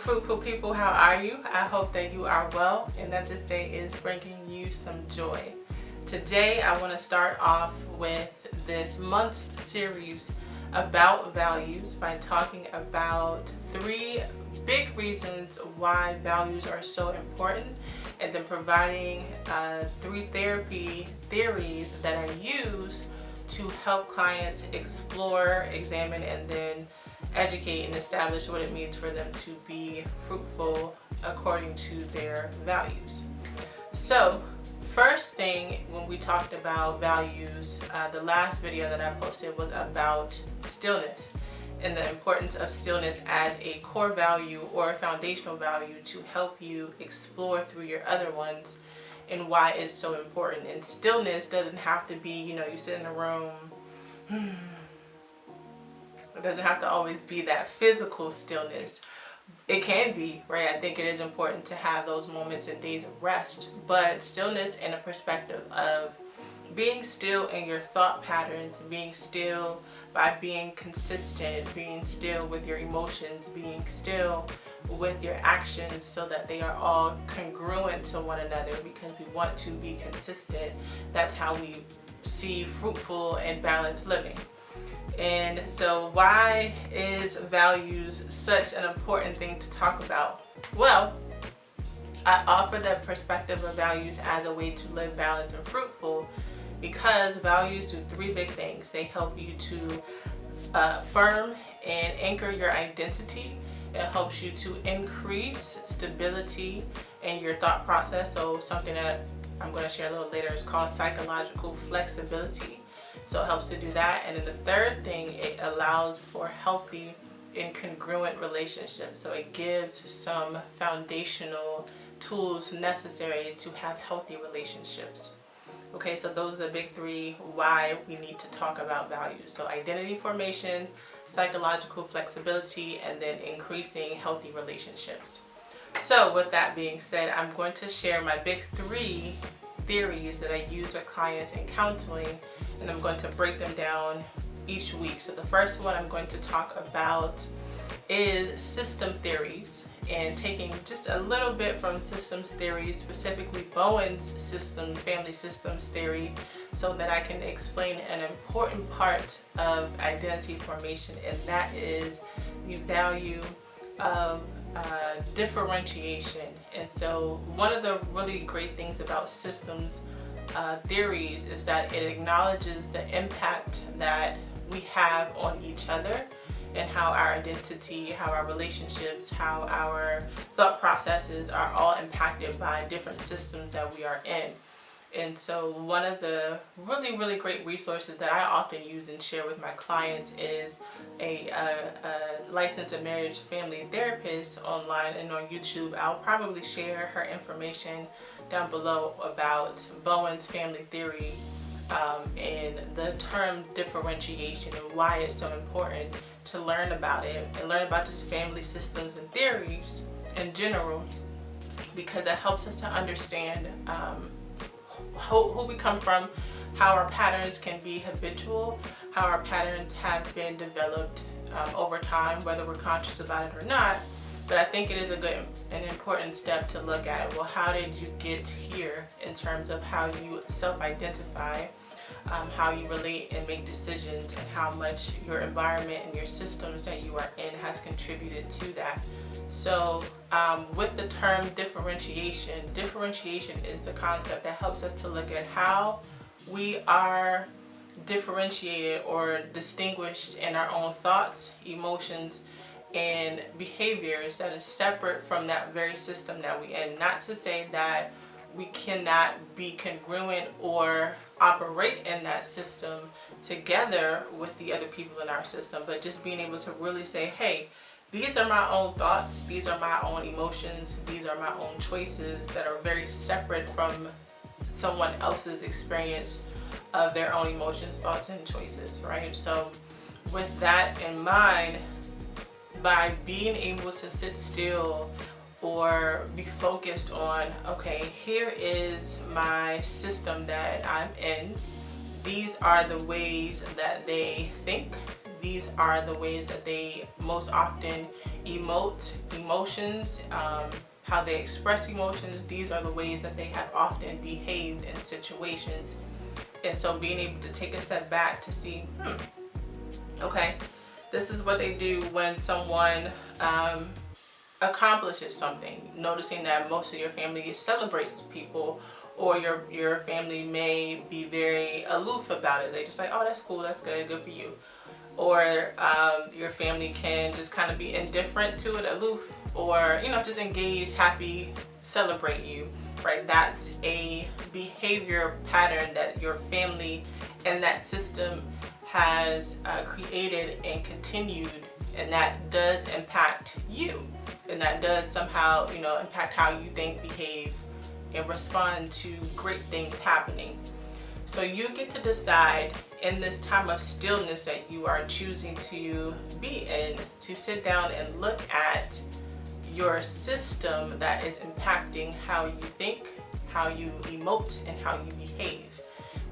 fruitful people, how are you? I hope that you are well and that this day is bringing you some joy. Today I want to start off with this month's series about values by talking about 3 big reasons why values are so important, and then providing 3 therapy theories that I use to help clients explore, examine, and then educate and establish what it means for them to be fruitful according to their values. So first thing, when we talked about values, the last video that I posted was about stillness and the importance of stillness as a core value or a foundational value to help you explore through your other ones and why it's so important. And stillness doesn't have to be, you sit in a room. It doesn't have to always be that physical stillness. It can be, right? I think it is important to have those moments and days of rest, but stillness in a perspective of being still in your thought patterns, being still by being consistent, being still with your emotions, being still with your actions so that they are all congruent to one another, because we want to be consistent. That's how we see fruitful and balanced living. And so why is values such an important thing to talk about? Well, I offer the perspective of values as a way to live balanced and fruitful because values do 3 big things. They help you to affirm and anchor your identity. It helps you to increase stability in your thought process. So something that I'm going to share a little later is called psychological flexibility. So it helps to do that. And then the third thing, it allows for healthy and congruent relationships. So it gives some foundational tools necessary to have healthy relationships. Okay, so those are the big 3 why we need to talk about values. So identity formation, psychological flexibility, and then increasing healthy relationships. So with that being said, I'm going to share my big 3 theories that I use with clients in counseling, and I'm going to break them down each week. So the first one I'm going to talk about is system theories, and taking just a little bit from systems theory, specifically Bowen's family systems theory, so that I can explain an important part of identity formation, and that is the value of differentiation. And so one of the really great things about systems theories is that it acknowledges the impact that we have on each other and how our identity, how our relationships, how our thought processes are all impacted by different systems that we are in. And so one of the really great resources that I often use and share with my clients is a licensed and marriage family therapist online and on YouTube. I'll probably share her information down below about Bowen's family theory and the term differentiation and why it's so important to learn about it and learn about just family systems and theories in general, because it helps us to understand who we come from, how our patterns can be habitual, how our patterns have been developed over time, whether we're conscious about it or not. But I think it is a good and important step to look at. Well, how did you get here in terms of how you self-identify, how you relate and make decisions, and how much your environment and your systems that you are in has contributed to that. So with the term differentiation is the concept that helps us to look at how we are differentiated or distinguished in our own thoughts, emotions, and behaviors that is separate from that very system that we in. Not to say that we cannot be congruent or operate in that system together with the other people in our system, but just being able to really say, hey, these are my own thoughts, these are my own emotions, these are my own choices that are very separate from someone else's experience of their own emotions, thoughts, and choices, right? So with that in mind, by being able to sit still or be focused on, okay, here is my system that I'm in. These are the ways that they think. these are the ways that they most often emote emotions, how they express emotions. These are the ways that they have often behaved in situations. And so being able to take a step back to see, okay, this is what they do when someone accomplishes something. Noticing that most of your family celebrates people, or your family may be very aloof about it. They just like, oh, that's cool, that's good for you. Or your family can just kind of be indifferent to it, aloof, or just engaged, happy, celebrate you, right? That's a behavior pattern that your family and that system has created and continued, and that does impact you, and that does somehow impact how you think, behave, and respond to great things happening. So you get to decide in this time of stillness that you are choosing to be in, to sit down and look at your system that is impacting how you think, how you emote, and how you behave.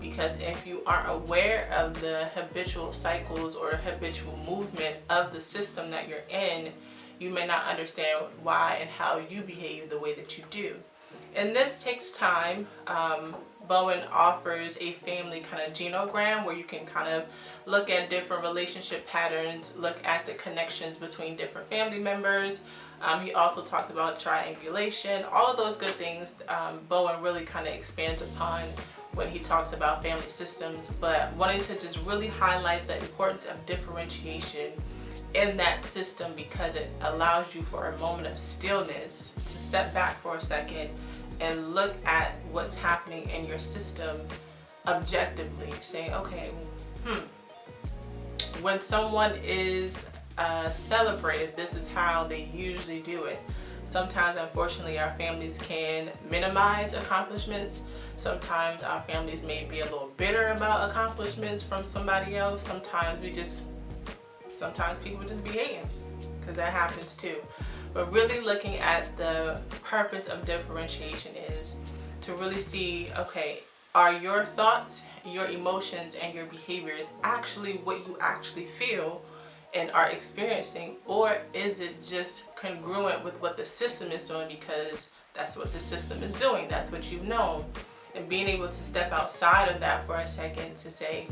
Because if you aren't aware of the habitual cycles or habitual movement of the system that you're in, you may not understand why and how you behave the way that you do. And this takes time. Bowen offers a family kind of genogram where you can kind of look at different relationship patterns, look at the connections between different family members. He also talks about triangulation, all of those good things. Bowen really kind of expands upon when he talks about family systems, but wanting to just really highlight the importance of differentiation in that system, because it allows you for a moment of stillness to step back for a second and look at what's happening in your system objectively, saying, okay, when someone is celebrated, this is how they usually do it. Sometimes, unfortunately, our families can minimize accomplishments. Sometimes our families may be a little bitter about accomplishments from somebody else. Sometimes people just be hating, because that happens too. But really looking at the purpose of differentiation is to really see, okay, are your thoughts, your emotions, and your behaviors actually what you actually feel and are experiencing, or is it just congruent with what the system is doing because that's what the system is doing, that's what you've known? And being able to step outside of that for a second to say,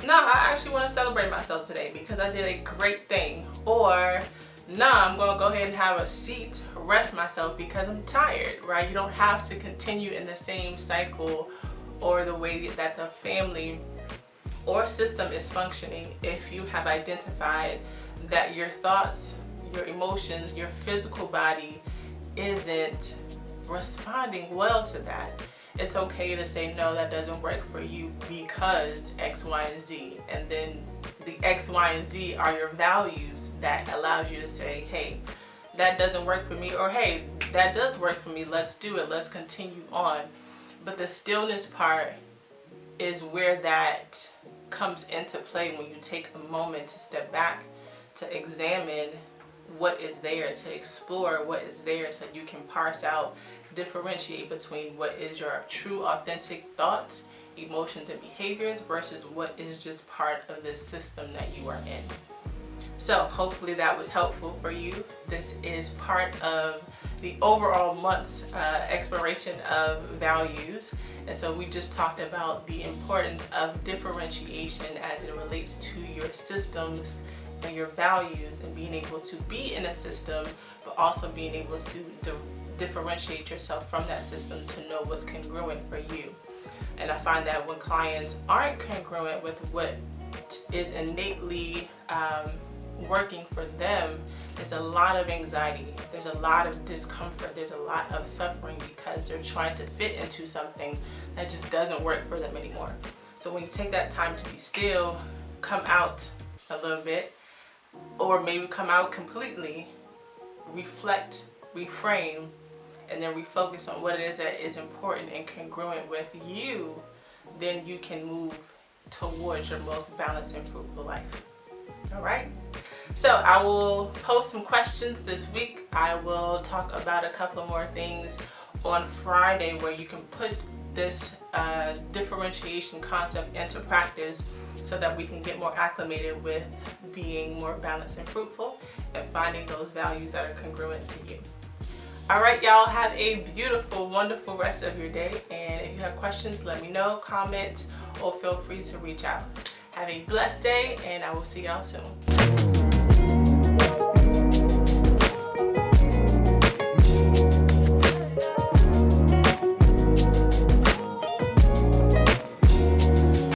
no, I actually want to celebrate myself today because I did a great thing. Or, no, I'm going to go ahead and have a seat, rest myself because I'm tired, right? You don't have to continue in the same cycle or the way that the family or system is functioning if you have identified that your thoughts, your emotions, your physical body isn't responding well to that. It's okay to say, no, that doesn't work for you because X, Y, and Z. And then the X, Y, and Z are your values that allows you to say, hey, that doesn't work for me, or hey, that does work for me, let's do it, let's continue on. But the stillness part is where that comes into play, when you take a moment to step back, to examine what is there, to explore what is there, so you can parse out, differentiate between what is your true authentic thoughts, emotions, and behaviors versus what is just part of this system that you are in. So hopefully that was helpful for you. This is part of the overall month's exploration of values. And so we just talked about the importance of differentiation as it relates to your systems and your values, and being able to be in a system, but also being able to differentiate yourself from that system to know what's congruent for you. And I find that when clients aren't congruent with what is innately working for them, there's a lot of anxiety, there's a lot of discomfort, there's a lot of suffering because they're trying to fit into something that just doesn't work for them anymore. So when you take that time to be still, come out a little bit, or maybe come out completely, reflect, reframe, and then refocus on what it is that is important and congruent with you, then you can move towards your most balanced and fruitful life. All right? So I will post some questions this week. I will talk about a couple of more things on Friday where you can put this differentiation concept into practice so that we can get more acclimated with being more balanced and fruitful and finding those values that are congruent to you. All right, y'all, have a beautiful, wonderful rest of your day. And if you have questions, let me know, comment, or feel free to reach out. Have a blessed day, and I will see y'all soon.